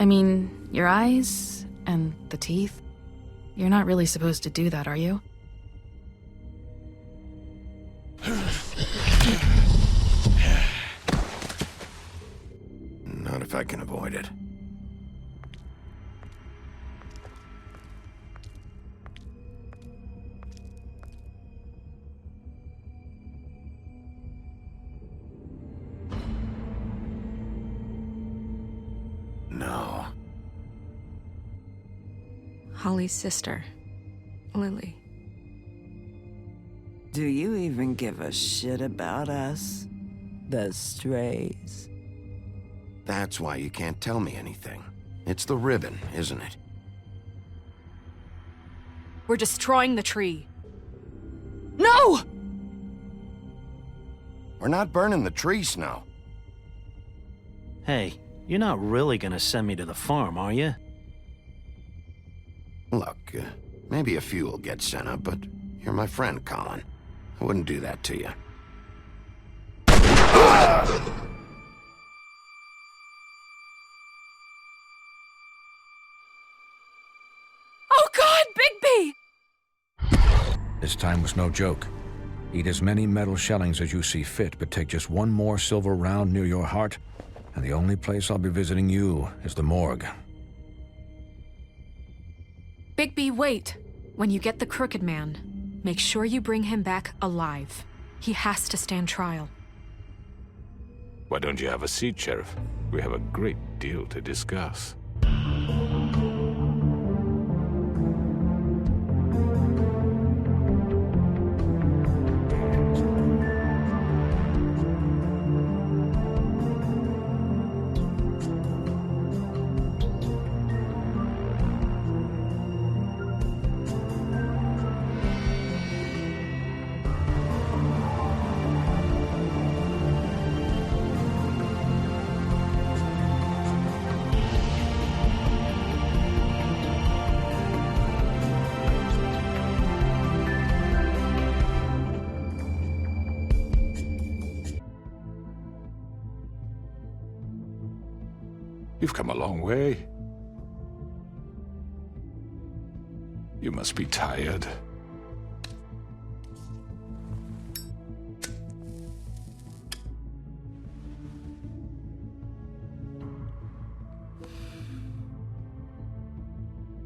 I mean, your eyes and the teeth. You're not really supposed to do that, are you? Not if I can avoid it. No. Holly's sister, Lily. Do you even give a shit about us? The strays? That's why you can't tell me anything. It's the ribbon, isn't it? We're destroying the tree. No! We're not burning the tree, Snow. Hey, you're not really gonna send me to the farm, are you? Look, maybe a few will get sent up, but you're my friend, Colin. I wouldn't do that to you. Oh God, Bigby! This time was no joke. Eat as many metal shellings as you see fit, but take just one more silver round near your heart, and the only place I'll be visiting you is the morgue. Bigby, wait. When you get the Crooked Man, make sure you bring him back alive. He has to stand trial. Why don't you have a seat, Sheriff? We have a great deal to discuss. You've come a long way. You must be tired.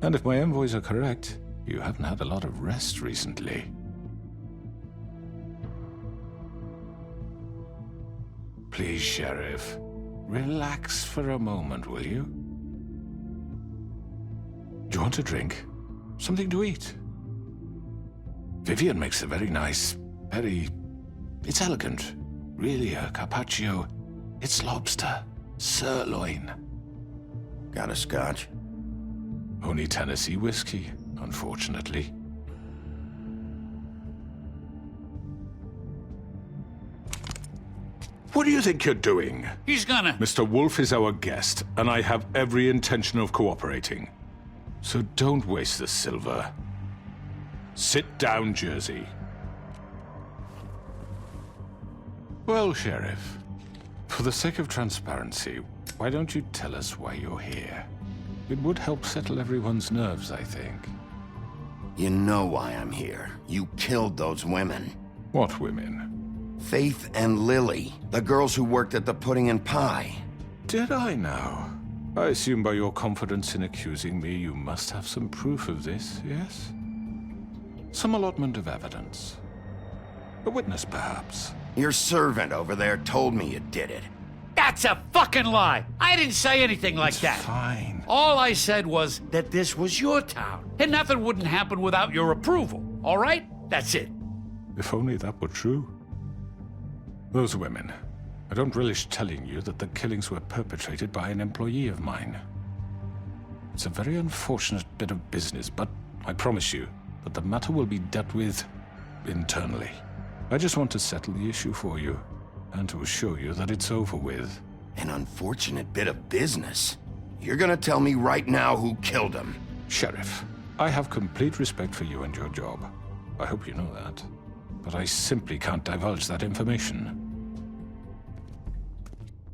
And if my envoys are correct, you haven't had a lot of rest recently. Please, Sheriff. Relax for a moment, will you? Do you want a drink? Something to eat? Vivian makes a very nice, it's elegant. Really a carpaccio. It's lobster. Sirloin. Got a scotch? Only Tennessee whiskey, unfortunately. What do you think you're doing? He's gonna... Mr. Wolf is our guest, and I have every intention of cooperating. So don't waste the silver. Sit down, Jersey. Well, Sheriff, for the sake of transparency, why don't you tell us why you're here? It would help settle everyone's nerves, I think. You know why I'm here. You killed those women. What women? Faith and Lily, the girls who worked at the Pudding and Pie. Did I now? I assume by your confidence in accusing me, you must have some proof of this, yes? Some allotment of evidence. A witness, perhaps. Your servant over there told me you did it. That's a fucking lie! I didn't say anything like that. Fine. All I said was that this was your town, and nothing wouldn't happen without your approval, all right? That's it. If only that were true. Those women. I don't relish telling you that the killings were perpetrated by an employee of mine. It's a very unfortunate bit of business, but I promise you that the matter will be dealt with internally. I just want to settle the issue for you, and to assure you that it's over with. An unfortunate bit of business? You're gonna tell me right now who killed him? Sheriff, I have complete respect for you and your job. I hope you know that. But I simply can't divulge that information.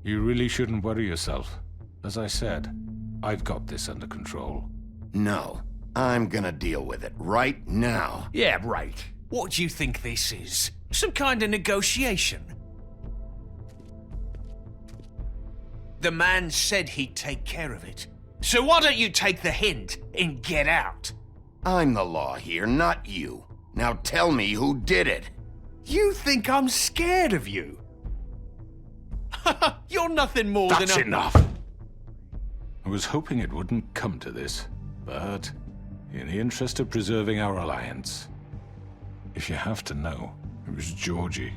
You really shouldn't worry yourself. As I said, I've got this under control. No. I'm gonna deal with it right now. Yeah, right. What do you think this is? Some kind of negotiation? The man said he'd take care of it. So why don't you take the hint and get out? I'm the law here, not you. Now tell me who did it. You think I'm scared of you? You're nothing more That's than a... enough! I was hoping it wouldn't come to this, but in the interest of preserving our alliance, if you have to know, it was Georgie.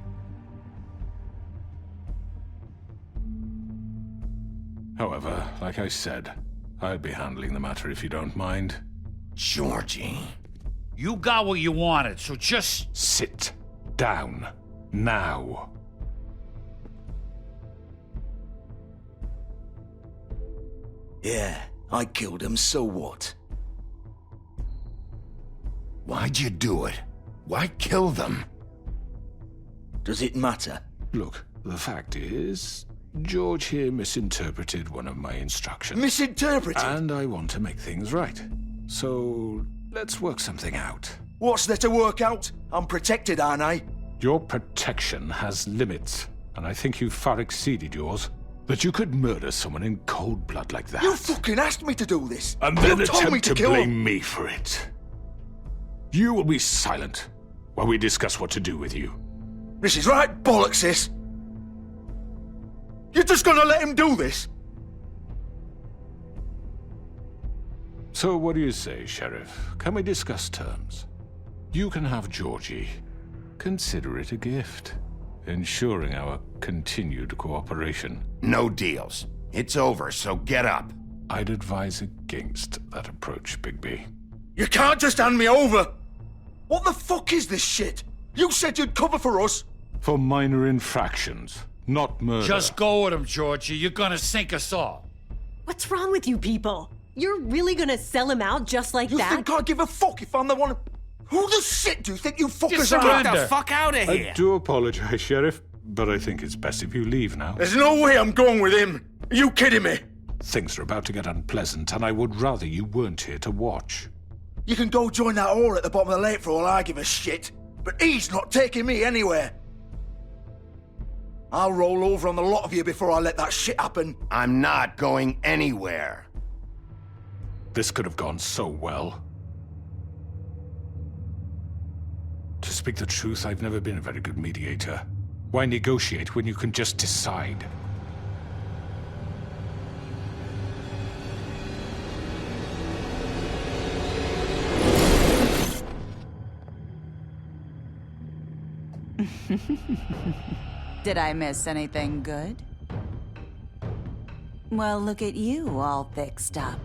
However, like I said, I'll be handling the matter if you don't mind. Georgie. You got what you wanted, so just... Sit down. Now. Yeah, I killed him, so what? Why'd you do it? Why kill them? Does it matter? Look, the fact is, George here misinterpreted one of my instructions. Misinterpreted? And I want to make things right. So, let's work something out. What's there to work out? I'm protected, aren't I? Your protection has limits, and I think you've far exceeded yours. That you could murder someone in cold blood like that. You fucking asked me to do this! And then you told me attempt to kill blame him. me for it. You will be silent while we discuss what to do with you. This is right bollocks, this! You're just gonna let him do this? So what do you say, Sheriff? Can we discuss terms? You can have Georgie. Consider it a gift, ensuring our continued cooperation. No deals. It's over, so get up. I'd advise against that approach, Bigby. You can't just hand me over! What the fuck is this shit? You said you'd cover for us! For minor infractions, not murder. Just go with him, Georgie. You're gonna sink us all. What's wrong with you people? You're really gonna sell him out just like You that? think I give a fuck if I'm the one... Who the shit do you think you fuckers Just are? surrender. Get the fuck out of here! I do apologize, Sheriff, but I think it's best if you leave now. There's no way I'm going with him! Are you kidding me? Things are about to get unpleasant, and I would rather you weren't here to watch. You can go join that whore at the bottom of the lake for all I give a shit. But he's not taking me anywhere. I'll roll over on the lot of you before I let that shit happen. I'm not going anywhere. This could have gone so well. To speak the truth, I've never been a very good mediator. Why negotiate when you can just decide? Did I miss anything good? Well, look at you, all fixed up.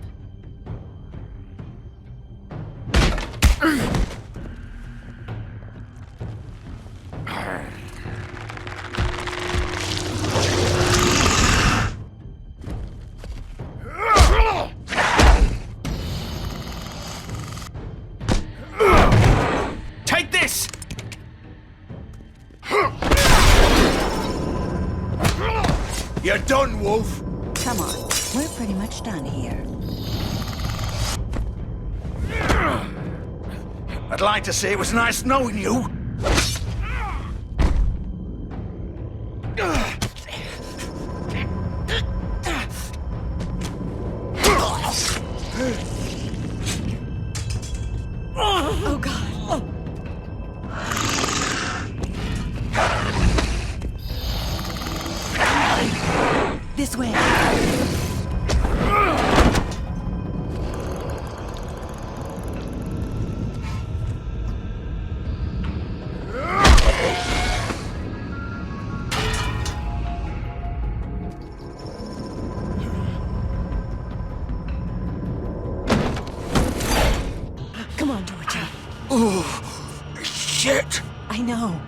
Take this! You're done, Wolf. Come on, we're pretty much done here. I'd like to say it was nice knowing you. Oh, God. This way. Come on, Georgie. Oh, shit. I know.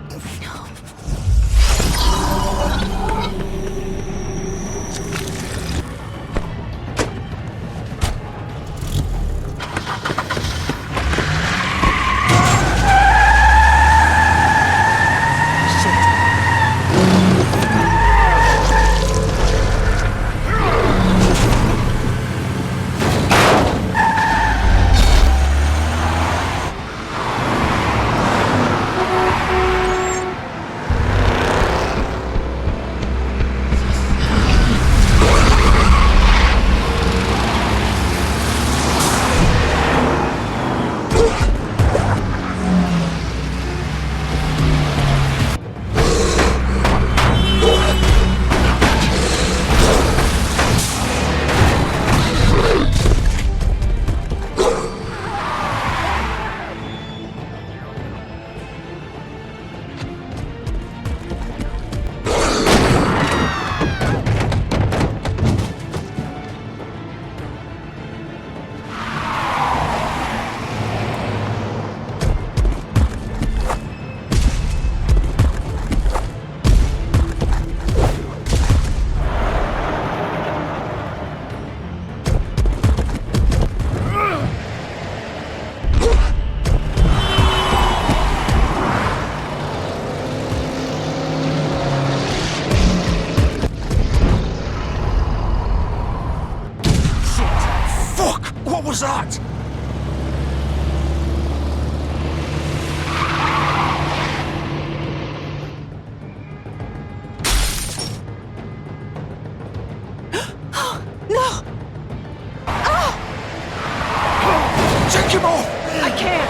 What was that? No! Take him off! I can't!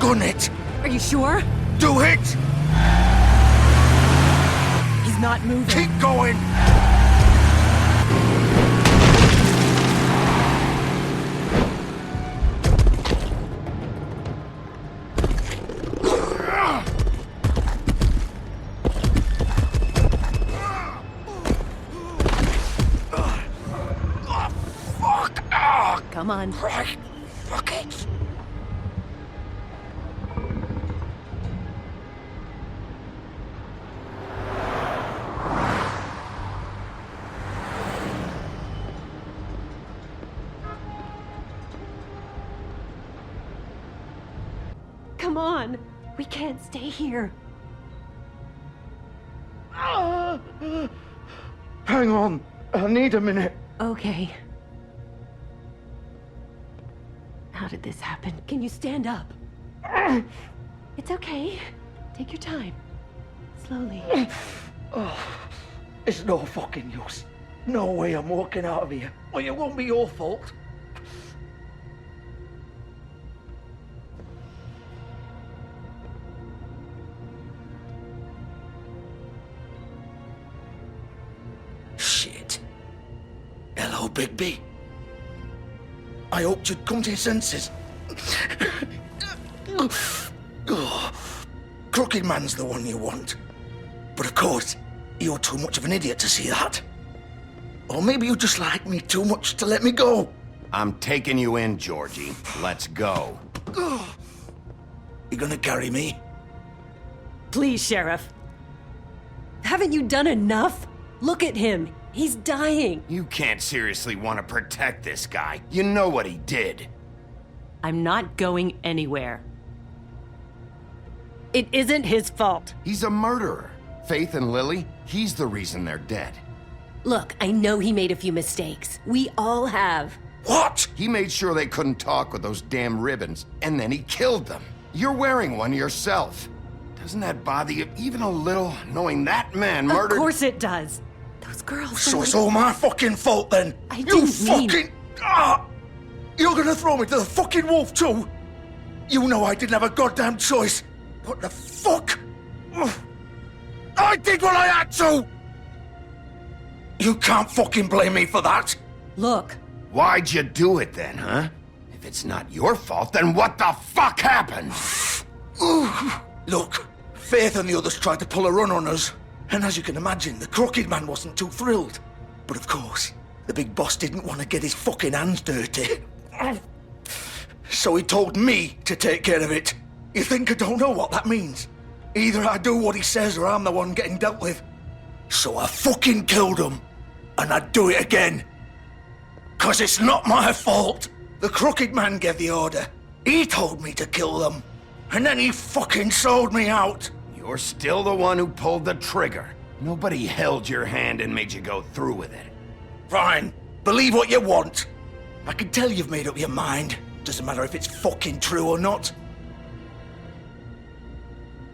Gun it! Are you sure? Do it! He's not moving. Keep going! Come on. Right. Fuck it. Come on. We can't stay here. Hang on. I need a minute. Okay. How did this happen? Can you stand up? It's okay. Take your time. Slowly. It's no fucking use. No way I'm walking out of here. Well, it won't be your fault. Shit. Hello, Bigby. I hoped you'd come to your senses. Crooked Man's the one you want. But of course, you're too much of an idiot to see that. Or maybe you just like me too much to let me go. I'm taking you in, Georgie. Let's go. You gonna carry me? Please, Sheriff. Haven't you done enough? Look at him. He's dying. You can't seriously want to protect this guy. You know what he did. I'm not going anywhere. It isn't his fault. He's a murderer. Faith and Lily, he's the reason they're dead. Look, I know he made a few mistakes. We all have. What? He made sure they couldn't talk with those damn ribbons, and then he killed them. You're wearing one yourself. Doesn't that bother you even a little, knowing that man murdered— Of course it does. Those girls— So it's all my fucking fault then? I You didn't mean— fucking— You're gonna throw me to the fucking wolf too? You know I didn't have a goddamn choice. What the fuck? I did what I had to! You can't fucking blame me for that. Look. Why'd you do it then, huh? If it's not your fault, then what the fuck happened? Look, Faith and the others tried to pull a run on us. And as you can imagine, the Crooked Man wasn't too thrilled. But of course, the big boss didn't want to get his fucking hands dirty. So he told me to take care of it. You think I don't know what that means? Either I do what he says or I'm the one getting dealt with. So I fucking killed him. And I'd do it again. 'Cause it's not my fault. The Crooked Man gave the order. He told me to kill them. And then he fucking sold me out. You're still the one who pulled the trigger. Nobody held your hand and made you go through with it. Fine. Believe what you want. I can tell you've made up your mind. Doesn't matter if it's fucking true or not.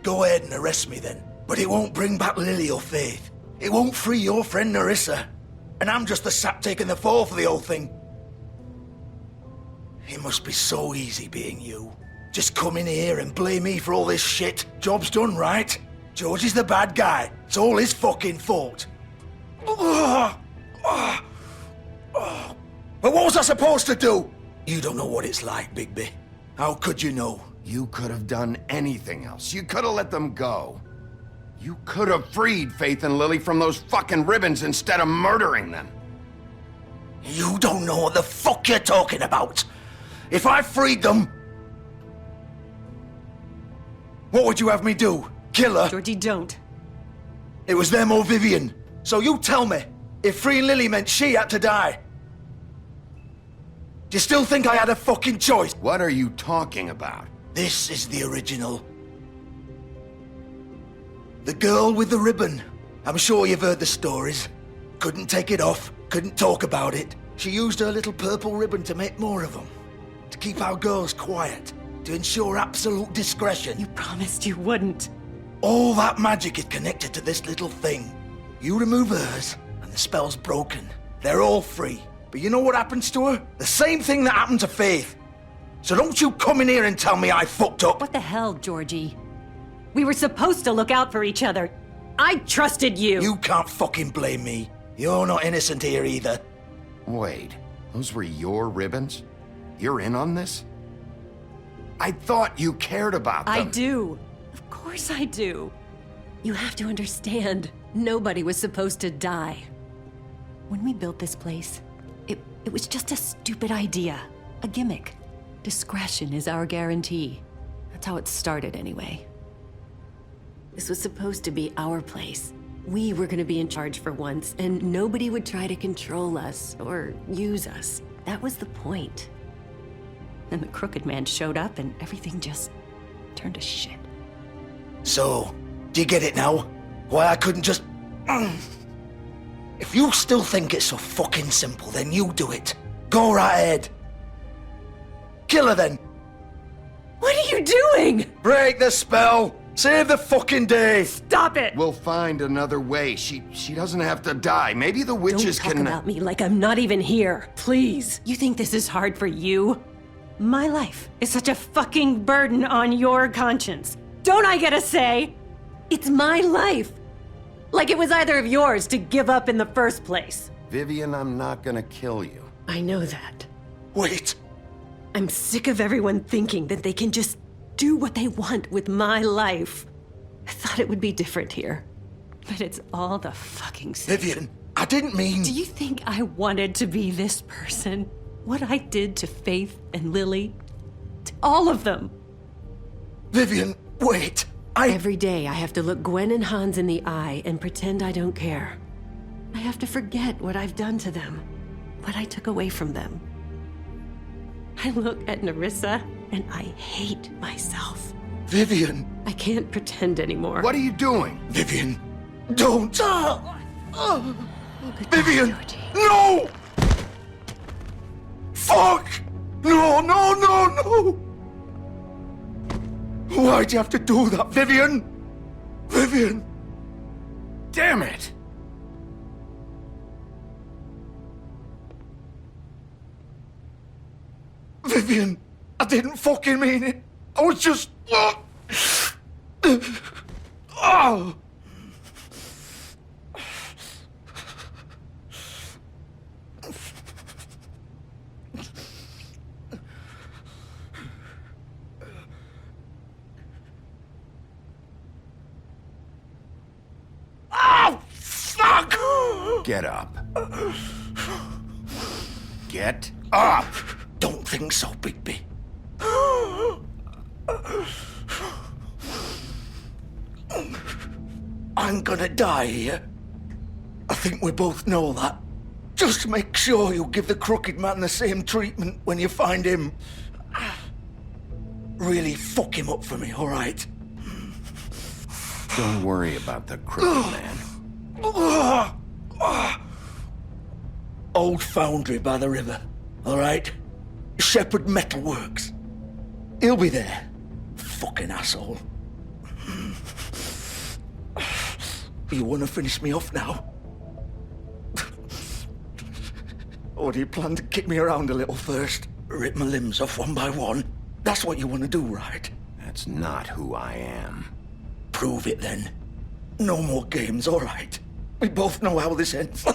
Go ahead and arrest me then. But it won't bring back Lily or Faith. It won't free your friend Nerissa. And I'm just the sap taking the fall for the whole thing. It must be so easy being you. Just come in here and blame me for all this shit. Job's done, right? George is the bad guy. It's all his fucking fault. But what was I supposed to do? You don't know what it's like, Bigby. How could you know? You could have done anything else. You could have let them go. You could have freed Faith and Lily from those fucking ribbons instead of murdering them. You don't know what the fuck you're talking about. If I freed them, what would you have me do? Killer? Georgie, don't. It was them or Vivian. So you tell me, if freeing Lily meant she had to die, do you still think I had a fucking choice? What are you talking about? This is the original. The girl with the ribbon. I'm sure you've heard the stories. Couldn't take it off, couldn't talk about it. She used her little purple ribbon to make more of them. To keep our girls quiet. To ensure absolute discretion. You promised you wouldn't. All that magic is connected to this little thing. You remove hers, and the spell's broken. They're all free. But you know what happens to her? The same thing that happened to Faith. So don't you come in here and tell me I fucked up. What the hell, Georgie? We were supposed to look out for each other. I trusted you. You can't fucking blame me. You're not innocent here either. Wait, those were your ribbons? You're in on this? I thought you cared about them. I do. Of course I do. You have to understand, nobody was supposed to die. When we built this place, it was just a stupid idea. A gimmick. Discretion is our guarantee. That's how it started anyway. This was supposed to be our place. We were gonna be in charge for once, and nobody would try to control us or use us. That was the point. Then the crooked man showed up and everything just turned to shit. So, do you get it now? Why I couldn't just... If you still think it's so fucking simple, then you do it. Go right ahead. Kill her then. What are you doing? Break the spell. Save the fucking day. Stop it. We'll find another way. She doesn't have to die. Maybe the witches Don't talk can... about me like I'm not even here, please. You think this is hard for you? My life is such a fucking burden on your conscience. Don't I get a say? It's my life. Like it was either of yours to give up in the first place. Vivian, I'm not gonna kill you. I know that. Wait. I'm sick of everyone thinking that they can just do what they want with my life. I thought it would be different here. But it's all the fucking same. Vivian, I didn't mean... Do you think I wanted to be this person? What I did to Faith and Lily? To all of them? Vivian, wait. Every day I have to look Gwen and Hans in the eye and pretend I don't care. I have to forget what I've done to them. What I took away from them. I look at Nerissa and I hate myself. Vivian. I can't pretend anymore. What are you doing? Vivian, don't. Vivian, no! Fuck! No, no, no, no! Why'd you have to do that, Vivian? Vivian! Damn it! Vivian, I didn't fucking mean it. I was just... Oh! Get up. Get up! Don't think so, Bigby. I'm gonna die here. I think we both know that. Just make sure you give the crooked man the same treatment when you find him. Really fuck him up for me, all right? Don't worry about the crooked man. Old foundry by the river, all right? Shepherd Metalworks. He'll be there. Fucking asshole. You want to finish me off now? Or do you plan to kick me around a little first? Rip my limbs off one by one? That's what you want to do, right? That's not who I am. Prove it then. No more games, all right? We both know how this ends.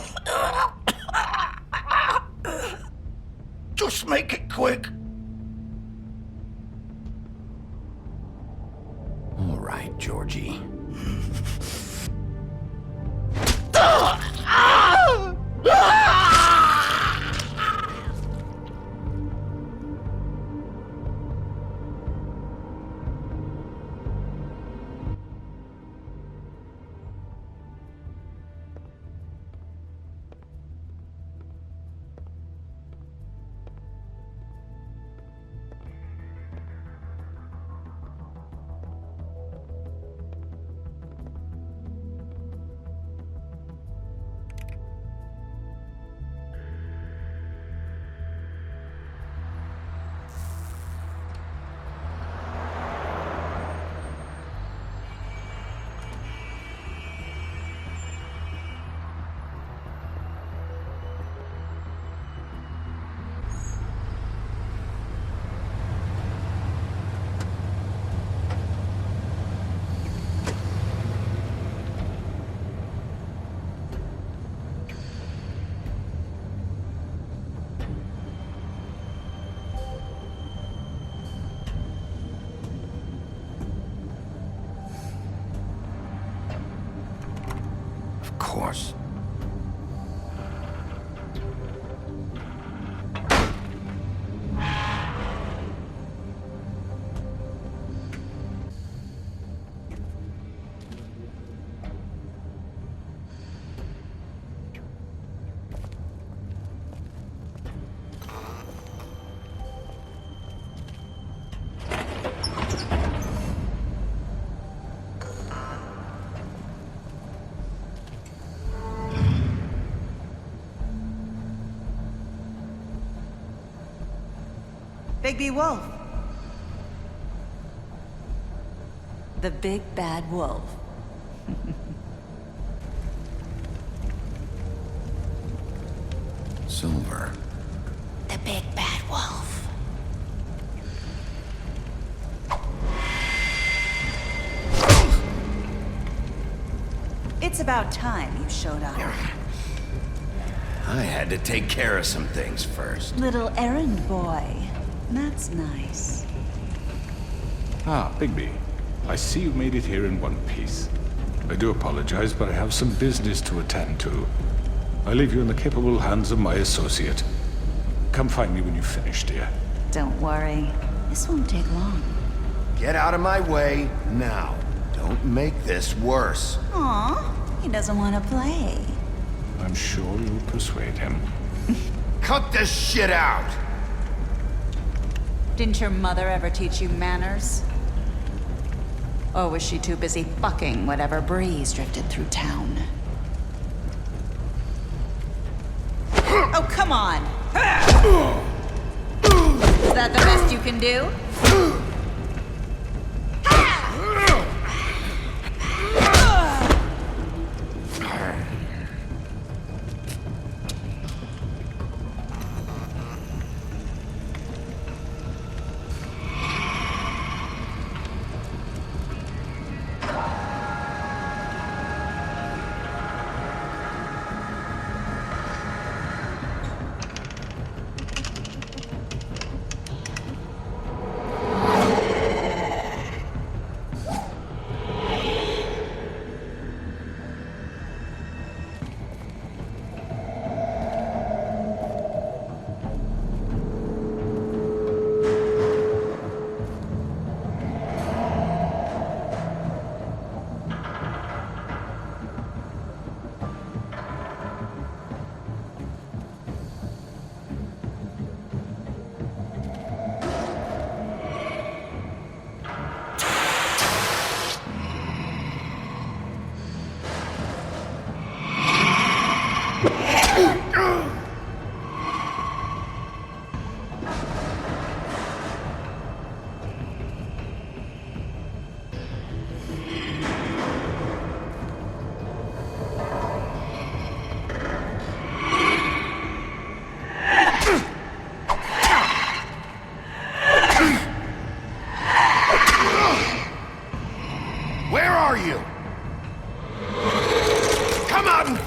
Just make it quick. All right, Georgie. course. Bigby Wolf. The big bad wolf. Silver. The big bad wolf. It's about time you showed up. I had to take care of some things first. Little errand boy. That's nice. Ah, Bigby. I see you made it here in one piece. I do apologize, but I have some business to attend to. I leave you in the capable hands of my associate. Come find me when you've finished, dear. Don't worry. This won't take long. Get out of my way now. Don't make this worse. Aw, he doesn't want to play. I'm sure you'll persuade him. Cut this shit out! Didn't your mother ever teach you manners? Or was she too busy fucking whatever breeze drifted through town? Oh, come on! Is that the best you can do?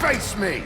Face me!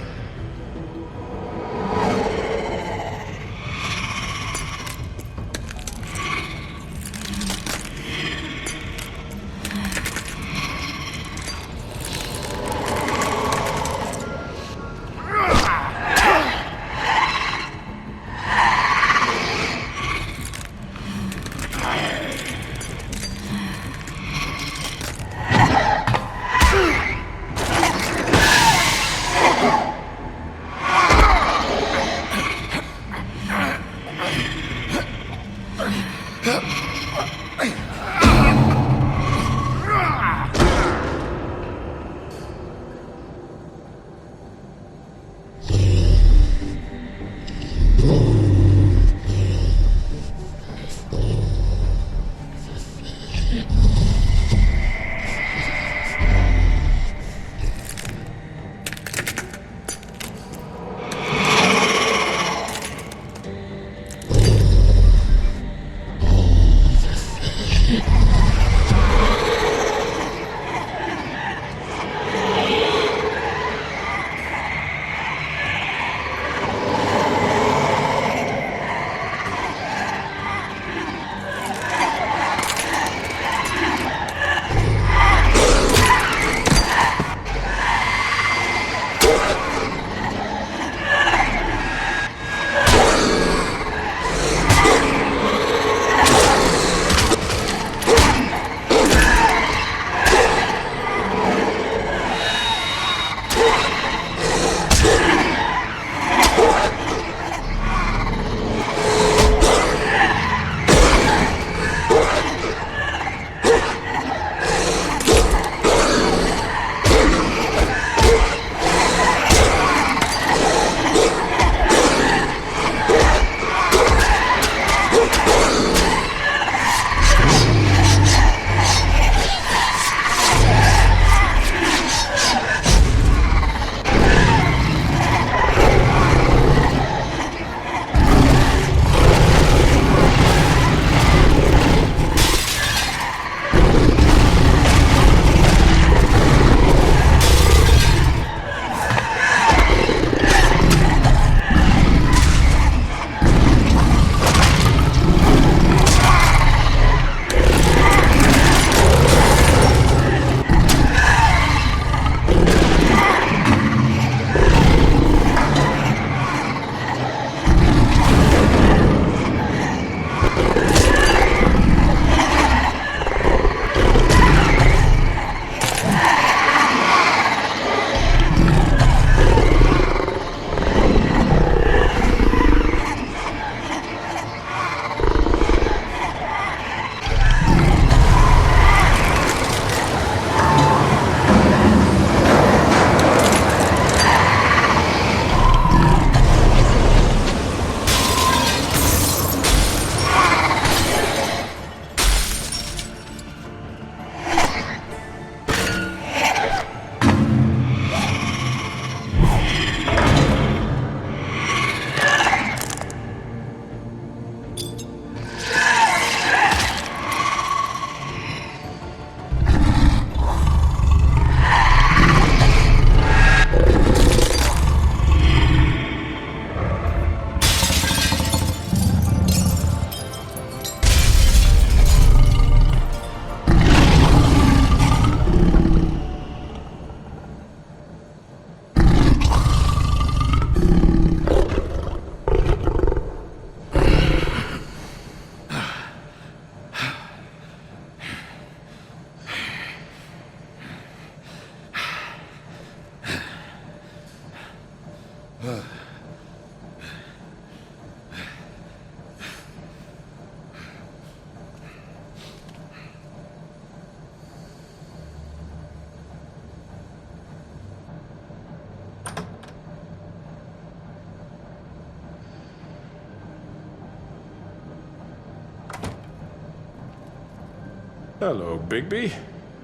Hello, Bigby.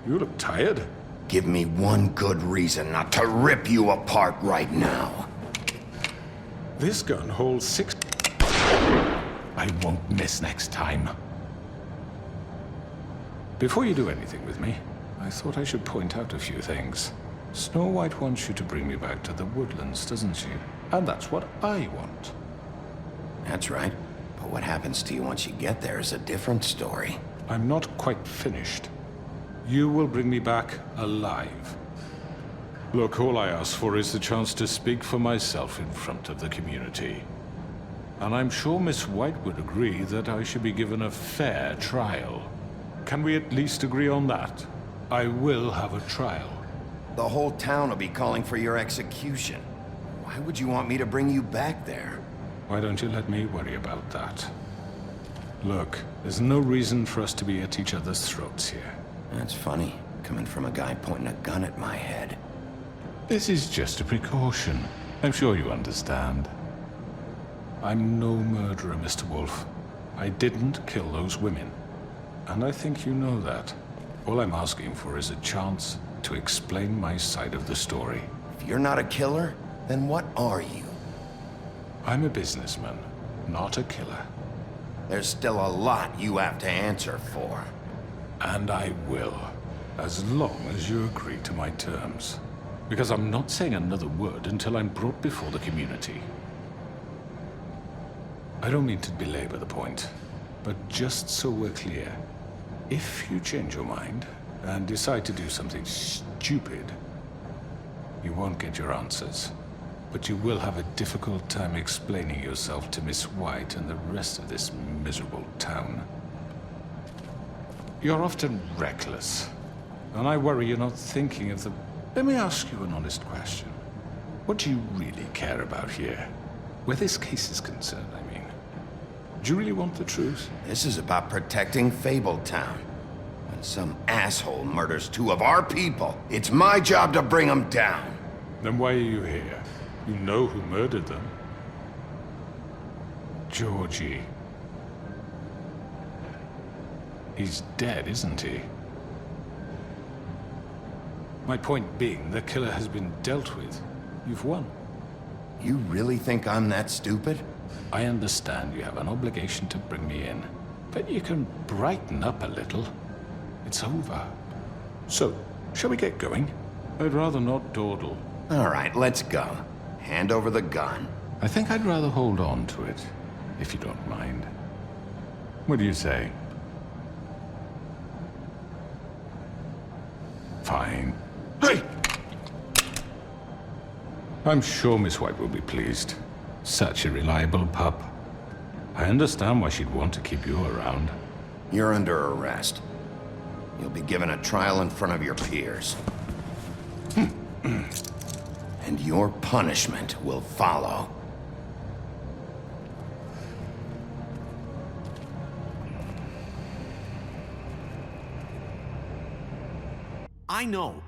You look tired. Give me one good reason not to rip you apart right now. This gun holds 6... I won't miss next time. Before you do anything with me, I thought I should point out a few things. Snow White wants you to bring me back to the woodlands, doesn't she? And that's what I want. That's right. But what happens to you once you get there is a different story. I'm not quite finished. You will bring me back alive. Look, all I ask for is the chance to speak for myself in front of the community. And I'm sure Miss White would agree that I should be given a fair trial. Can we at least agree on that? I will have a trial. The whole town will be calling for your execution. Why would you want me to bring you back there? Why don't you let me worry about that? Look, there's no reason for us to be at each other's throats here. That's funny, coming from a guy pointing a gun at my head. This is just a precaution. I'm sure you understand. I'm no murderer, Mr. Wolf. I didn't kill those women. And I think you know that. All I'm asking for is a chance to explain my side of the story. If you're not a killer, then what are you? I'm a businessman, not a killer. There's still a lot you have to answer for. And I will, as long as you agree to my terms. Because I'm not saying another word until I'm brought before the community. I don't mean to belabor the point, but just so we're clear, if you change your mind and decide to do something stupid, you won't get your answers. But you will have a difficult time explaining yourself to Miss White and the rest of this miserable town. You're often reckless, and I worry you're not thinking of the... Let me ask you an honest question. What do you really care about here? Where this case is concerned, I mean. Do you really want the truth? This is about protecting Fabletown. When some asshole murders 2 of our people, it's my job to bring them down. Then why are you here? You know who murdered them. Georgie. He's dead, isn't he? My point being, the killer has been dealt with. You've won. You really think I'm that stupid? I understand you have an obligation to bring me in, but you can brighten up a little. It's over. So, shall we get going? I'd rather not dawdle. All right, let's go. Hand over the gun. I think I'd rather hold on to it, if you don't mind. What do you say? Fine. Hey! I'm sure Miss White will be pleased. Such a reliable pup. I understand why she'd want to keep you around. You're under arrest. You'll be given a trial in front of your peers. And your punishment will follow. I know.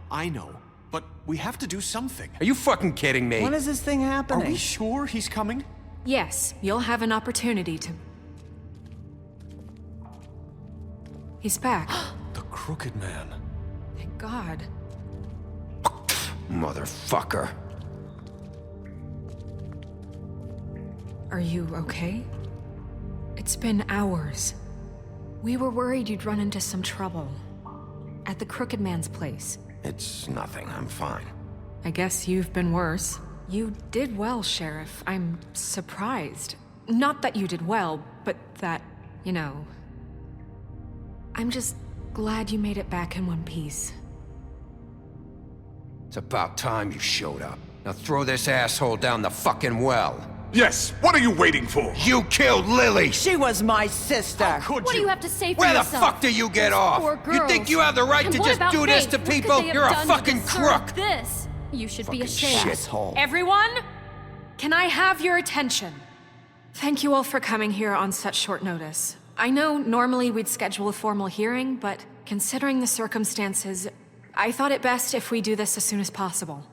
But we have to do something. Are you fucking kidding me? When is this thing happening? Are we sure he's coming? Yes, you'll have an opportunity to... He's back. The Crooked Man. Thank God. Motherfucker. Are you okay? It's been hours. We were worried you'd run into some trouble. At the Crooked Man's place. It's nothing. I'm fine. I guess you've been worse. You did well, Sheriff. I'm surprised. Not that you did well, but that, you know... I'm just glad you made it back in one piece. It's about time you showed up. Now throw this asshole down the fucking well. Yes, what are you waiting for? You killed Lily! She was my sister. Could What do you have to say for Where the yourself? fuck do you get Those off? poor You girls. think you have the right And to what just about do this Faith? to What could people? they have You're a done to fucking deserve crook! This. You should be ashamed. Shithole. Everyone, can I have your attention? Thank you all for coming here on such short notice. I know normally we'd schedule a formal hearing, but considering the circumstances, I thought it best if we do this as soon as possible.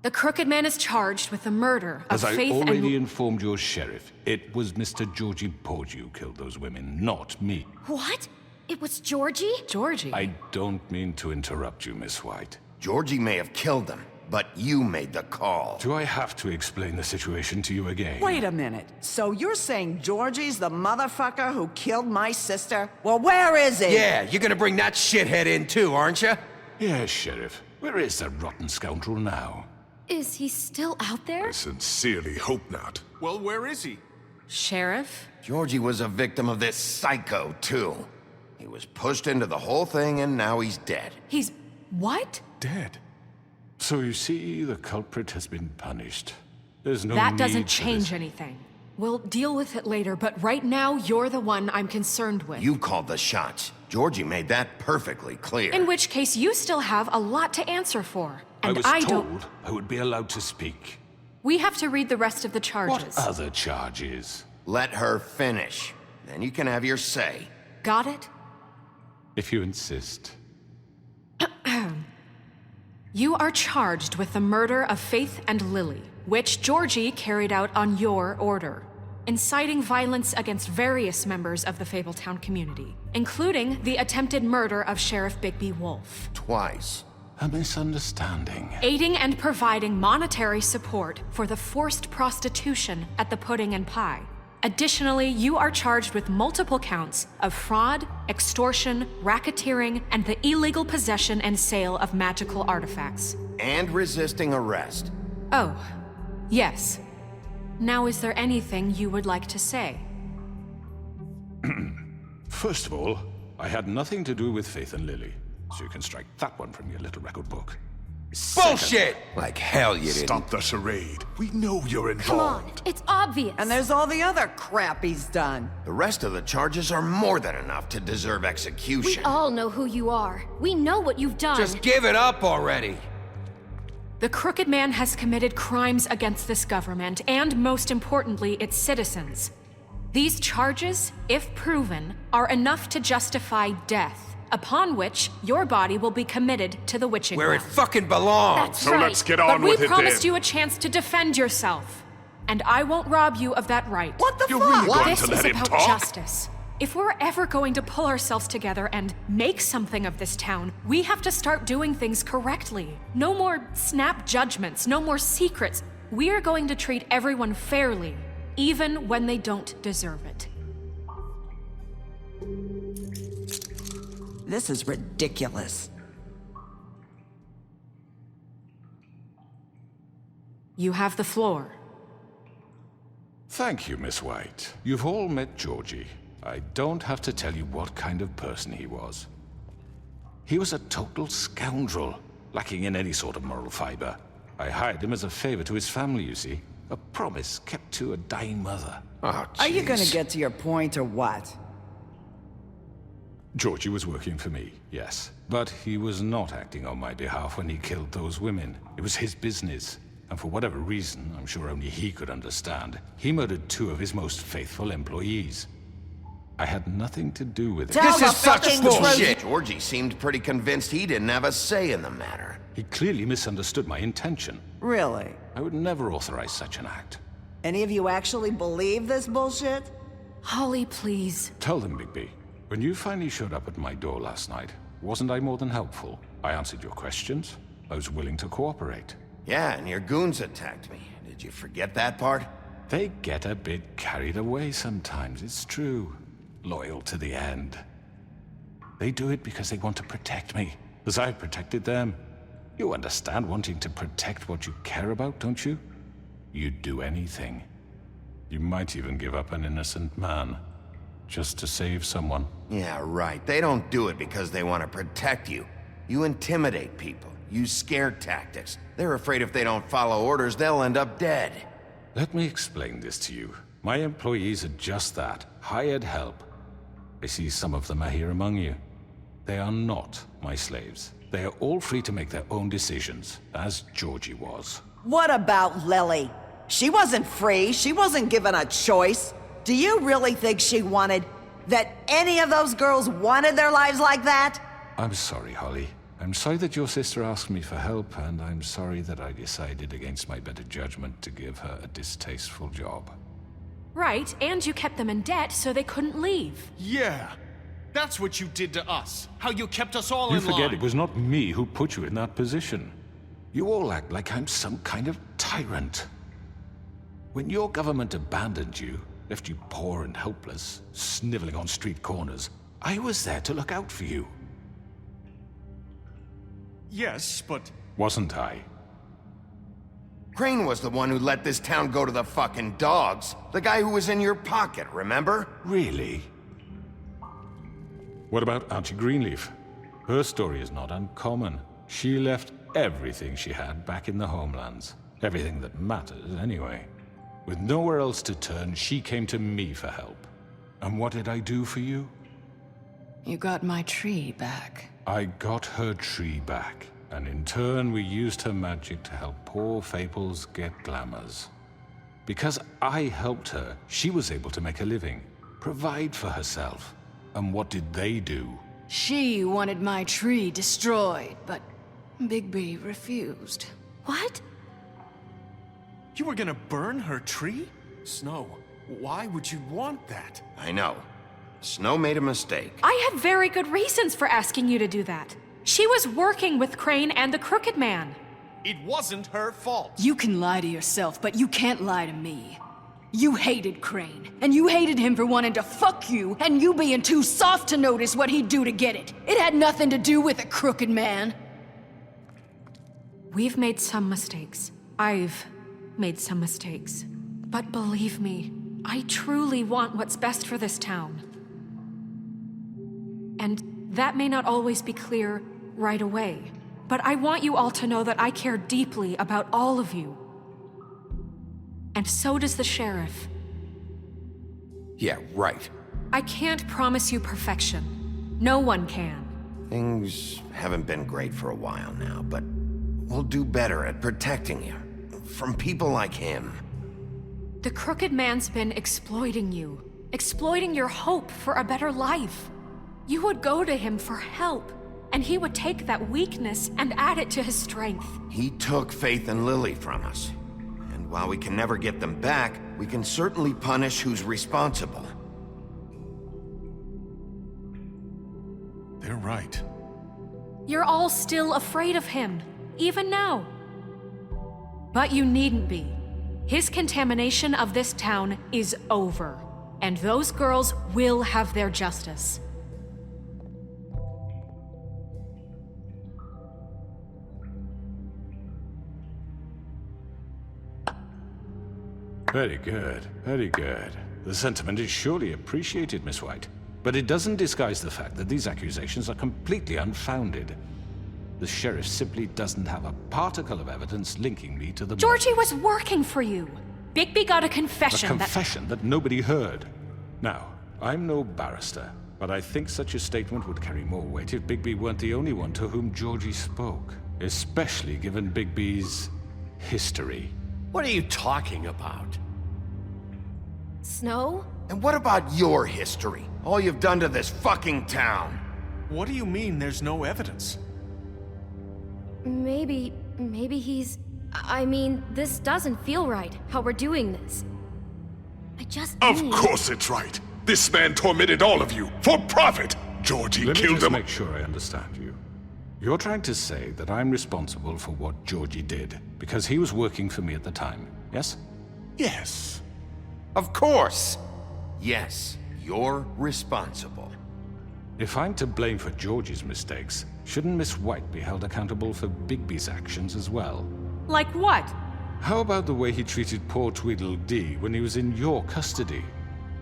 The Crooked Man is charged with the murder of As I Faith already and... informed your sheriff, it was Mr. Georgie Porgy who killed those women, not me. What? It was Georgie? Georgie? I don't mean to interrupt you, Miss White. Georgie may have killed them, but you made the call. Do I have to explain the situation to you again? Wait a minute. So you're saying Georgie's the motherfucker who killed my sister? Well, where is he? Yeah, you're gonna bring that shithead in too, aren't you? Yes, Sheriff. Where is that rotten scoundrel now? Is he still out there? I sincerely hope not. Well, where is he? Sheriff? Georgie was a victim of this psycho, too. He was pushed into the whole thing, and now he's dead. He's... what? Dead. So you see, the culprit has been punished. There's no That need doesn't for change this. anything. We'll deal with it later, but right now, you're the one I'm concerned with. You called the shots. Georgie made that perfectly clear. In which case, you still have a lot to answer for. And I was don't... told I would be allowed to speak. We have to read the rest of the charges. What other charges? Let her finish. Then you can have your say. Got it? If you insist. You are charged with the murder of Faith and Lily, which Georgie carried out on your order, inciting violence against various members of the Fabletown community, including the attempted murder of Sheriff Bigby Wolf. Twice. A misunderstanding. Aiding and providing monetary support for the forced prostitution at the Pudding and Pie. Additionally, you are charged with multiple counts of fraud, extortion, racketeering, and the illegal possession and sale of magical artifacts. And resisting arrest. Oh, yes. Now, is there anything you would like to say? First of all, I had nothing to do with Faith and Lily, so you can strike that one from your little record book. Bullshit! Like hell you didn't. Stop the charade. We know you're Come on, involved. it's obvious. And there's all the other crap he's done. The rest of the charges are more than enough to deserve We execution. all know who you are. We know what you've done. Just give it up already. The Crooked Man has committed crimes against this government, and most importantly, its citizens. These charges, if proven, are enough to justify death, upon which your body will be committed to the witching Where it well. fucking belongs. That's So right. let's get But on we with it promised then. you a chance to defend yourself, and I won't rob you of that right. What the You're fuck? really going This to is let him about talk? justice. If we're ever going to pull ourselves together and make something of this town, we have to start doing things correctly. No more snap judgments, no more secrets. We are going to treat everyone fairly, even when they don't deserve it. This is ridiculous. You have the floor. Thank you, Miss White. You've all met Georgie. I don't have to tell you what kind of person he was. He was a total scoundrel, lacking in any sort of moral fiber. I hired him as a favor to his family, you see. A promise kept to a dying mother. Oh, Are you gonna jeez. get to your point or what? Georgie was working for me, yes. But he was not acting on my behalf when he killed those women. It was his business. And for whatever reason, I'm sure only he could understand, he murdered 2 of his most faithful employees. I had nothing to do with it. Tell This the is such fucking bullshit. Georgie seemed pretty convinced he didn't have a say in the matter. He clearly misunderstood my intention. Really? I would never authorize such an act. Any of you actually believe this bullshit? Holly, please. Tell them, Bigby. When you finally showed up at my door last night, wasn't I more than helpful? I answered your questions. I was willing to cooperate. Yeah, and your goons attacked me. Did you forget that part? They get a bit carried away sometimes, it's true. Loyal to the end. They do it because they want to protect me, as I've protected them. You understand wanting to protect what you care about, don't you? You'd do anything. You might even give up an innocent man, just to save someone. Yeah, right. They don't do it because they want to protect you. You intimidate people, use scare tactics. They're afraid if they don't follow orders, they'll end up dead. Let me explain this to you. My employees are just that, hired help. I see some of them are here among you. They are not my slaves. They are all free to make their own decisions, as Georgie was. What about Lily? She wasn't free. She wasn't given a choice. Do you really think she wanted... that any of those girls wanted their lives like that? I'm sorry, Holly. I'm sorry that your sister asked me for help, and I'm sorry that I decided against my better judgment to give her a distasteful job. Right, and you kept them in debt so they couldn't leave. Yeah. That's what you did to us. How you kept us all You in line. forget it was not me who put you in that position. You all act like I'm some kind of tyrant. When your government abandoned you, left you poor and helpless, sniveling on street corners, I was there to look out for you. Yes, but... Wasn't I? Crane was the one who let this town go to the fucking dogs. The guy who was in your pocket, remember? Really? What about Auntie Greenleaf? Her story is not uncommon. She left everything she had back in the homelands. Everything that matters, anyway. With nowhere else to turn, she came to me for help. And what did I do for you? You got my tree back. I got her tree back. And in turn, we used her magic to help poor Faples get glamours. Because I helped her, she was able to make a living, provide for herself. And what did they do? She wanted my tree destroyed, but Bigby refused. What? You were gonna burn her tree? Snow, why would you want that? I know. Snow made a mistake. I had very good reasons for asking you to do that. She was working with Crane and the Crooked Man. It wasn't her fault. You can lie to yourself, but you can't lie to me. You hated Crane, and you hated him for wanting to fuck you, and you being too soft to notice what he'd do to get it. It had nothing to do with a Crooked Man. We've made some mistakes. I've made some mistakes. But believe me, I truly want what's best for this town. And that may not always be clear right away, but I want you all to know that I care deeply about all of you. And so does the sheriff. Yeah, right. I can't promise you perfection. No one can. Things haven't been great for a while now, but we'll do better at protecting you. From people like him. The Crooked Man's been exploiting you. Exploiting your hope for a better life. You would go to him for help, and he would take that weakness and add it to his strength. He took Faith and Lily from us. And while we can never get them back, we can certainly punish who's responsible. They're right. You're all still afraid of him, even now. But you needn't be. His contamination of this town is over, and those girls will have their justice. Very good, very good. The sentiment is surely appreciated, Miss White. But it doesn't disguise the fact that these accusations are completely unfounded. The sheriff simply doesn't have a particle of evidence linking me to the Georgie was working for you. Bigby got a confession that nobody heard. Now, I'm no barrister, but I think such a statement would carry more weight if Bigby weren't the only one to whom Georgie spoke. Especially given Bigby's history. What are you talking about? Snow? And what about your history? All you've done to this fucking town. What do you mean there's no evidence? Maybe he's... I mean, this doesn't feel right, how we're doing this. I just Of course it's right. This man tormented all of you, for profit. Georgie Let me killed just him. make sure I understand you. You're trying to say that I'm responsible for what Georgie did, because he was working for me at the time, yes? Yes. Of course. Yes, you're responsible. If I'm to blame for Georgie's mistakes, shouldn't Miss White be held accountable for Bigby's actions as well? Like what? How about the way he treated poor Tweedledee when he was in your custody?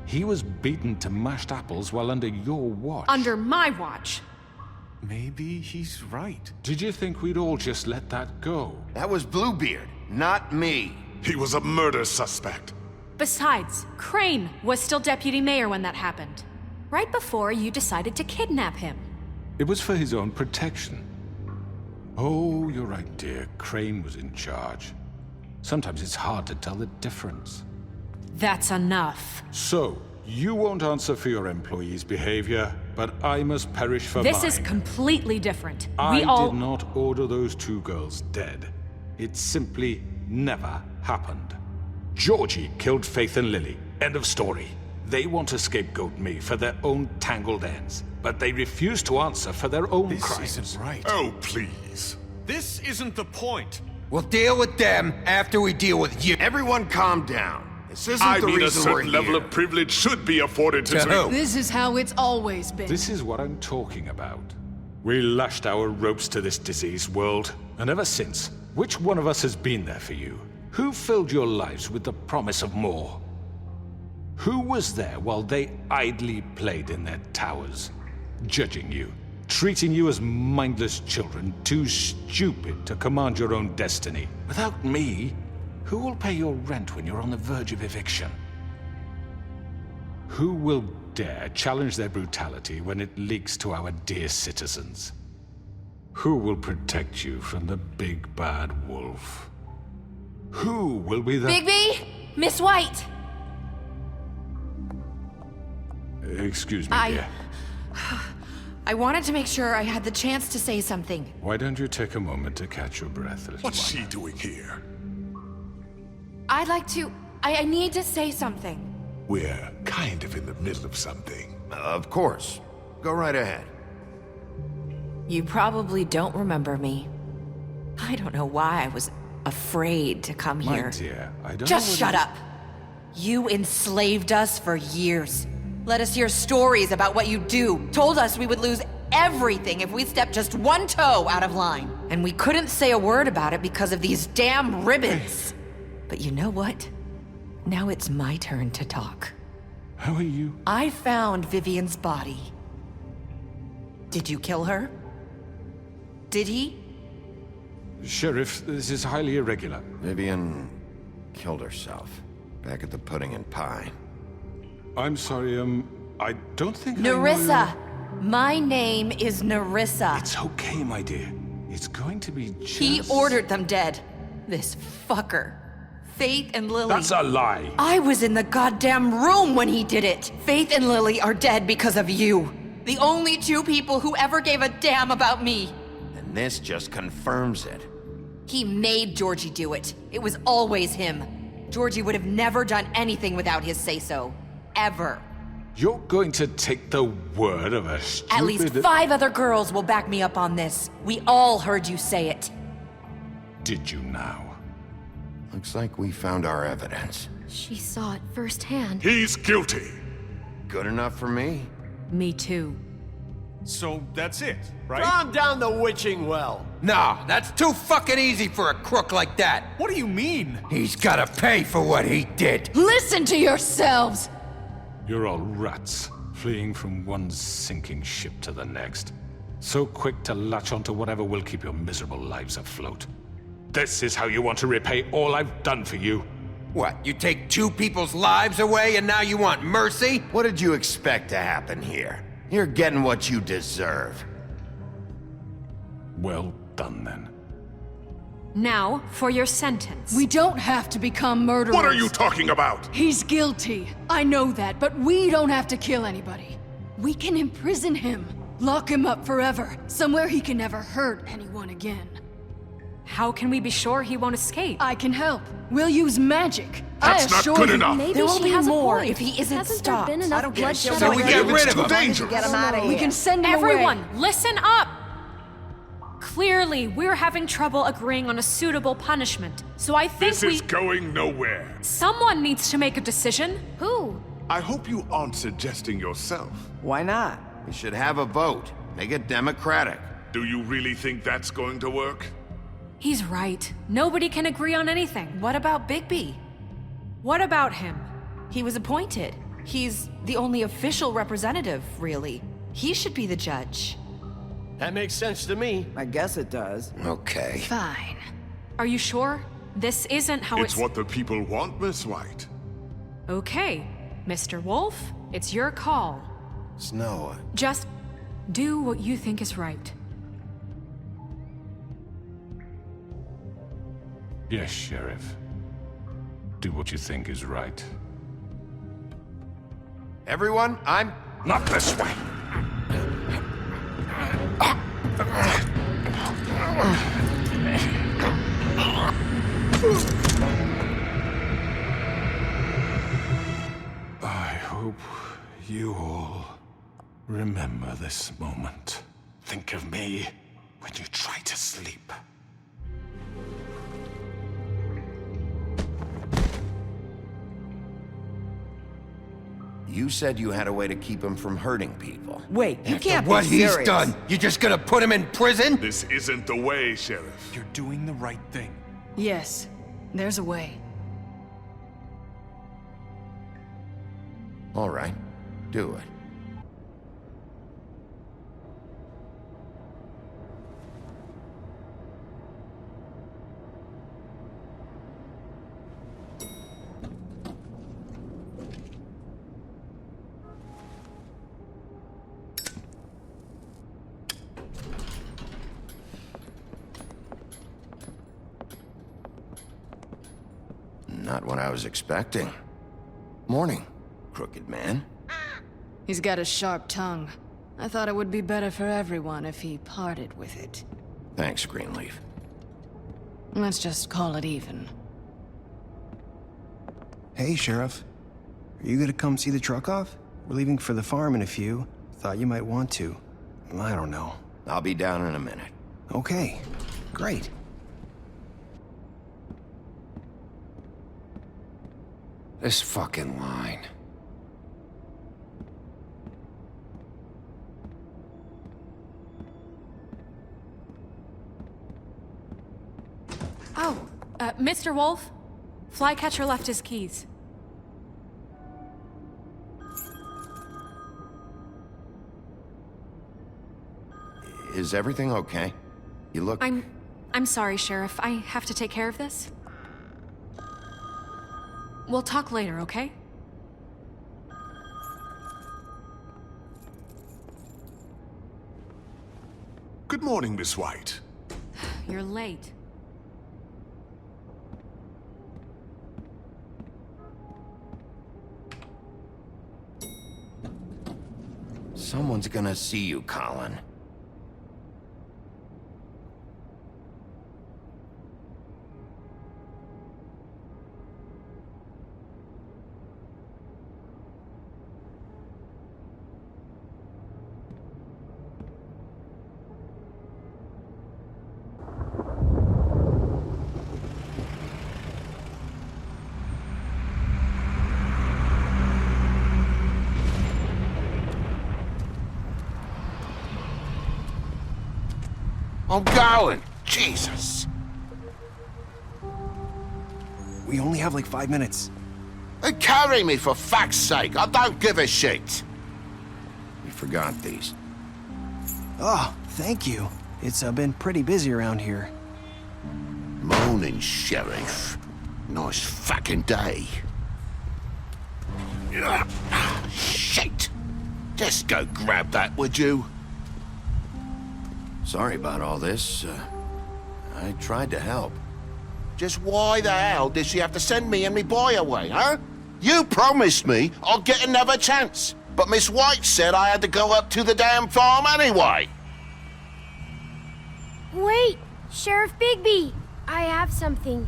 He was beaten to mashed apples while under your watch. Under my watch. Maybe he's right. Did you think we'd all just let that go? That was Bluebeard, not me. He was a murder suspect. Besides, Crane was still deputy mayor when that happened. Right before you decided to kidnap him. It was for his own protection. Oh, you're right, dear. Crane was in charge. Sometimes it's hard to tell the difference. That's enough. So, you won't answer for your employees' behavior, but I must perish for mine. This is completely different. I did not order those two girls dead. It simply never happened. Georgie killed Faith and Lily. End of story. They want to scapegoat me for their own tangled ends, but they refuse to answer for their own crimes. This isn't right. Oh, please. This isn't the point. We'll deal with them after we deal with you. Everyone calm down. This isn't I the mean, a reason we're certain level here. of privilege should be afforded to who? This is how it's always been. This is what I'm talking about. We lashed our ropes to this diseased world, and ever since, which one of us has been there for you? Who filled your lives with the promise of more? Who was there while they idly played in their towers, judging you, treating you as mindless children, too stupid to command your own destiny? Without me, who will pay your rent when you're on the verge of eviction? Who will dare challenge their brutality when it leaks to our dear citizens? Who will protect you from the big bad wolf? Who will be the— Bigby! Miss White! Excuse me, dear. I wanted to make sure I had the chance to say something. Why don't you take a moment to catch your breath, little What's one? she doing here? I'd like to... I need to say something. We're kind of in the middle of something. Of course. Go right ahead. You probably don't remember me. I don't know why I was afraid to come My here. dear, I don't Just know shut whether- up. You enslaved us for years. Let us hear stories about what you do. Told us we would lose everything if we stepped just one toe out of line. And we couldn't say a word about it because of these damn ribbons. But you know what? Now it's my turn to talk. How are you? I found Vivian's body. Did you kill her? Did he? Sheriff, this is highly irregular. Vivian killed herself back at the Pudding and Pie. I'm sorry, I don't think I know Nerissa! My name is Nerissa. It's okay, my dear. It's going to be just... He ordered them dead. This fucker. Faith and Lily. That's a lie. I was in the goddamn room when he did it. Faith and Lily are dead because of you. The only two people who ever gave a damn about me. And this just confirms it. He made Georgie do it. It was always him. Georgie would have never done anything without his say-so. Ever. You're going to take the word of a stupid... At least 5 other girls will back me up on this. We all heard you say it. Did you now? Looks like we found our evidence. She saw it firsthand. He's guilty. Good enough for me. Me too. So that's it, right? Calm down the witching well. No, that's too fucking easy for a crook like that. What do you mean? He's gotta pay for what he did. Listen to yourselves! You're all rats, fleeing from one sinking ship to the next. So quick to latch onto whatever will keep your miserable lives afloat. This is how you want to repay all I've done for you? What, you take 2 people's lives away and now you want mercy? What did you expect to happen here? You're getting what you deserve. Well done, then. Now, for your sentence. We don't have to become murderers. What are you talking about? He's guilty. I know that, but we don't have to kill anybody. We can imprison him. Lock him up forever. Somewhere he can never hurt anyone again. How can we be sure he won't escape? I can help. We'll use magic. That's I not assure good you. enough. Maybe There will she be has more a point. if he isn't Hasn't stopped. there been enough I don't get bloodshed it. So we already? get rid of him. Too dangerous. Get him out of here. We can send him Everyone, away. listen up! Clearly, we're having trouble agreeing on a suitable punishment. So I think This is going nowhere. someone needs to make a decision. Who? I hope you aren't suggesting yourself. Why not? We should have a vote. Make it democratic. Do you really think that's going to work? He's right. Nobody can agree on anything. What about Bigby? What about him? He was appointed. He's the only official representative, really. He should be the judge. That makes sense to me. I guess it does. Okay. Fine. Are you sure? This isn't how It's what the people want, Miss White. Okay, Mr. Wolf, it's your call. Snow. Just do what you think is right. Yes, Sheriff. Do what you think is right. Everyone, I'm... Not this way. I hope You all remember this moment. Think of me when you try to sleep. You said you had a way to keep him from hurting people. Wait, you can't be What serious. he's done, you just gonna put him in prison? This isn't the way, Sheriff. You're doing the right thing. Yes, there's a way. All right, do it. Not what I was expecting. Morning, crooked man. He's got a sharp tongue. I thought it would be better for everyone if he parted with it. Thanks, Greenleaf. Let's just call it even. Hey, Sheriff. Are you gonna come see the truck off? We're leaving for the farm in a few. Thought you might want to. I don't know. I'll be down in a minute. Okay, great. This fucking line. Oh, Mr. Wolf? Flycatcher left his keys. Is everything okay? You look... I'm sorry, Sheriff. I have to take care of this. We'll talk later, okay? Good morning, Miss White. You're late. Someone's gonna see you, Colin. I'm going. Jesus. We only have like 5 minutes. Carry me for fuck's sake. I don't give a shit. You forgot these. Oh, thank you. It's been pretty busy around here. Morning, Sheriff. Nice fucking day. Shit. Just go grab that, would you? Sorry about all this. I tried to help. Just why the hell did she have to send me and me boy away, huh? You promised me I'd get another chance, but Miss White said I had to go up to the damn farm anyway. Wait, Sheriff Bigby, I have something.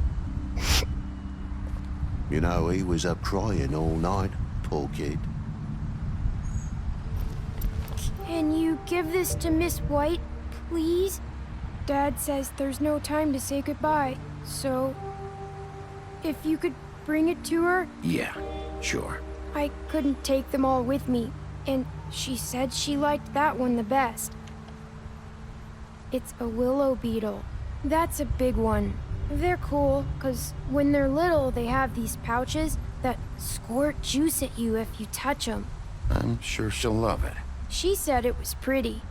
You know, he was up crying all night, poor kid. Can you give this to Miss White, please? Dad says there's no time to say goodbye, so if you could bring it to her? Yeah, sure. I couldn't take them all with me, and she said she liked that one the best. It's a willow beetle. That's a big one. They're cool, 'cause when they're little, they have these pouches that squirt juice at you if you touch them. I'm sure she'll love it. She said it was pretty.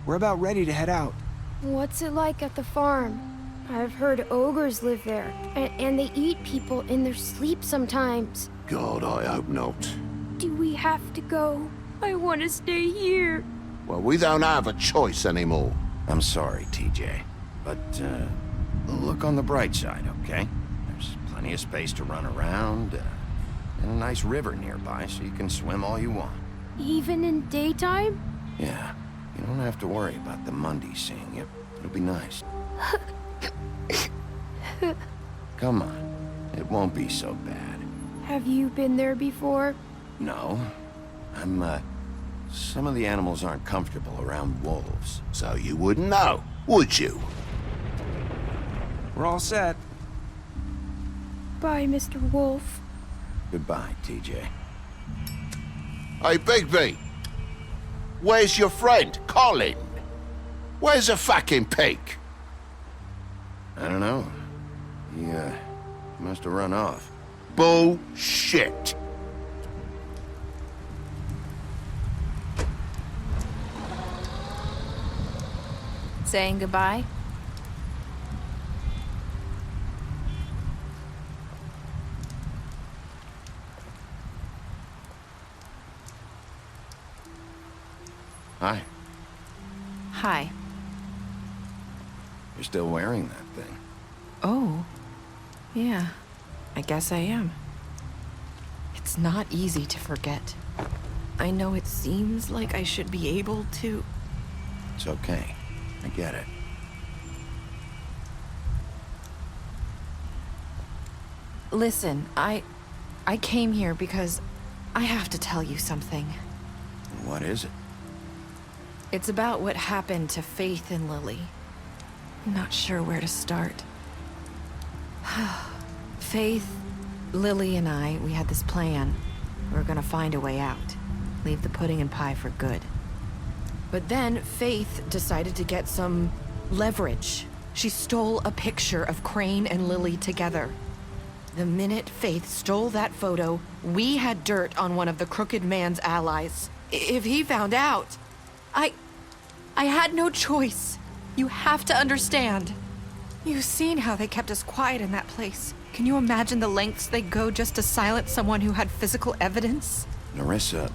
We're about ready to head out. What's it like at the farm? I've heard ogres live there, and they eat people in their sleep sometimes. God, I hope not. Do we have to go? I want to stay here. Well, we don't have a choice anymore. I'm sorry, TJ. But, look on the bright side, okay? There's plenty of space to run around, and a nice river nearby so you can swim all you want. Even in daytime? Yeah, you don't have to worry about the Mundies seeing you. It'll be nice. Come on, it won't be so bad. Have you been there before? No, Some of the animals aren't comfortable around wolves. So you wouldn't know, would you? We're all set. Bye, Mr. Wolf. Goodbye, TJ. Hey, Bigby. Where's your friend, Colin? Where's the fucking pig? I don't know. He, must have run off. Bullshit. Saying goodbye? Hi. Hi. You're still wearing that thing. Oh. Yeah. I guess I am. It's not easy to forget. I know it seems like I should be able to... It's okay. I get it. Listen, I came here because I have to tell you something. What is it? It's about what happened to Faith and Lily. I'm not sure where to start. Faith, Lily, and I, we had this plan. We were gonna find a way out. Leave the pudding and pie for good. But then Faith decided to get some leverage. She stole a picture of Crane and Lily together. The minute Faith stole that photo, we had dirt on one of the Crooked Man's allies. If he found out, I had no choice. You have to understand. You've seen how they kept us quiet in that place. Can you imagine the lengths they go just to silence someone who had physical evidence? Nerissa,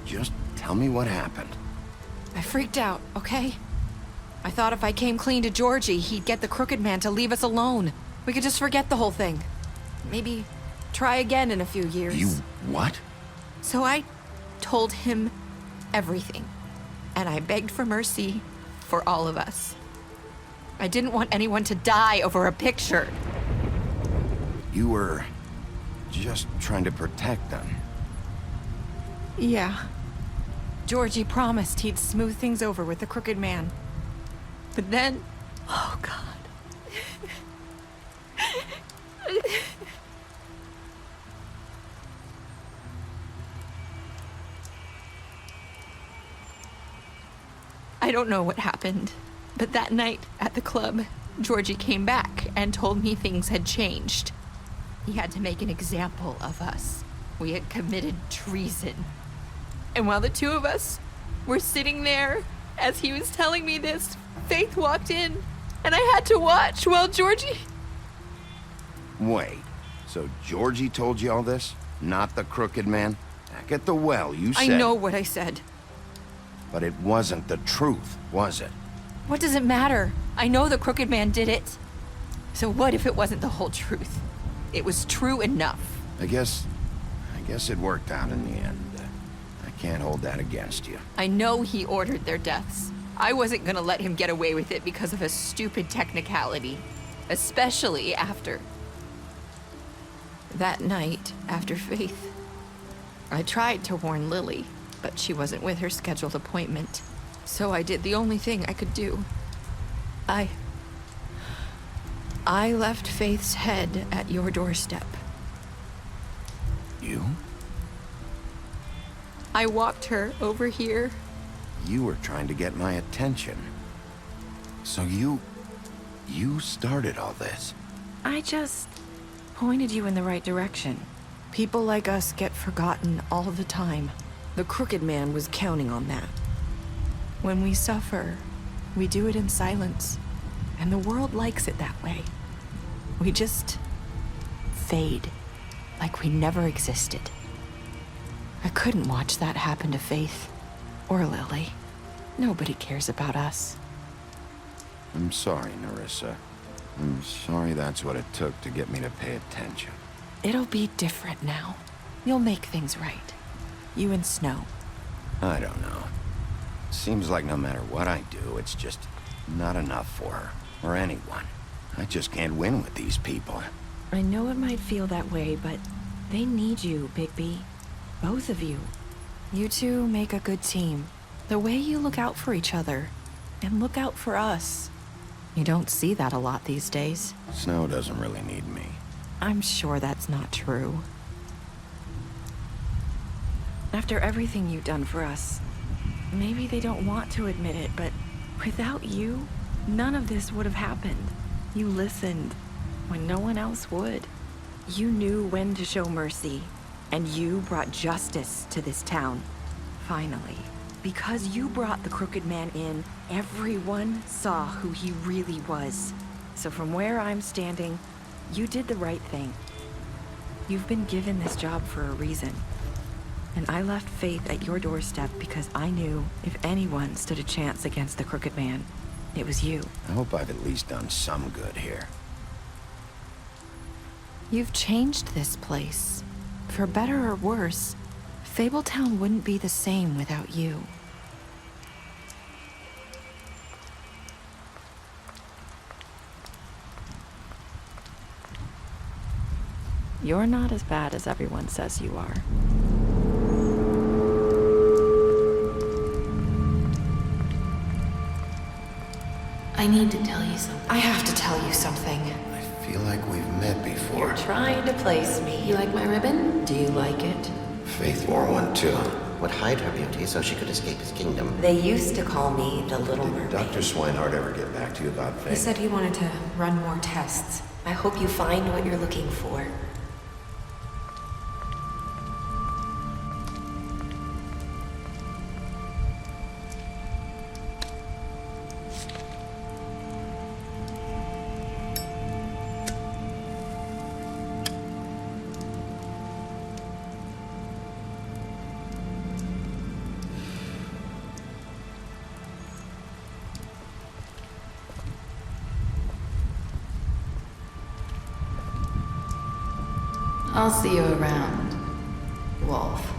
just tell me what happened. I freaked out, okay? I thought if I came clean to Georgie, he'd get the Crooked Man to leave us alone. We could just forget the whole thing. Maybe try again in a few years. You what? So I told him everything. And I begged for mercy for all of us. I didn't want anyone to die over a picture. You were just trying to protect them. Yeah. Georgie promised he'd smooth things over with the Crooked Man. But then... Oh, God. I don't know what happened, but that night at the club, Georgie came back and told me things had changed. He had to make an example of us. We had committed treason. And while the two of us were sitting there, as he was telling me this, Faith walked in, and I had to watch while Georgie... Wait, so Georgie told you all this? Not the Crooked Man? Back at the well, you said... I know what I said. But it wasn't the truth, was it? What does it matter? I know the Crooked Man did it. So what if it wasn't the whole truth? It was true enough. I guess it worked out in the end. I can't hold that against you. I know he ordered their deaths. I wasn't gonna let him get away with it because of a stupid technicality. Especially after... that night, after Faith. I tried to warn Lily, but she wasn't with her scheduled appointment. So I did the only thing I could do. I left Faith's head at your doorstep. You? I walked her over here. You were trying to get my attention. So you started all this. I just pointed you in the right direction. People like us get forgotten all the time. The Crooked Man was counting on that. When we suffer, we do it in silence. And the world likes it that way. We just fade, like we never existed. I couldn't watch that happen to Faith or Lily. Nobody cares about us. I'm sorry, Nerissa. I'm sorry that's what it took to get me to pay attention. It'll be different now. You'll make things right. You and Snow. I don't know. Seems like no matter what I do, it's just not enough for her, or anyone. I just can't win with these people. I know it might feel that way, but they need you, Bigby. Both of you. You two make a good team. The way you look out for each other, and look out for us. You don't see that a lot these days. Snow doesn't really need me. I'm sure that's not true. After everything you've done for us, maybe they don't want to admit it, but without you, none of this would have happened. You listened when no one else would. You knew when to show mercy, and you brought justice to this town. Finally. Because you brought the Crooked Man in, everyone saw who he really was. So from where I'm standing, you did the right thing. You've been given this job for a reason. And I left Faith at your doorstep because I knew if anyone stood a chance against the Crooked Man, it was you. I hope I've at least done some good here. You've changed this place. For better or worse, Fabletown wouldn't be the same without you. You're not as bad as everyone says you are. I need to tell you something. I have to tell you something. I feel like we've met before. You're trying to place me. You like my ribbon? Do you like it? Faith wore one too. Would hide her beauty so she could escape his kingdom. They used to call me the Little Mermaid. Did Dr. Swinehart ever get back to you about Faith? He said he wanted to run more tests. I hope you find what you're looking for. I'll see you around, Wolf.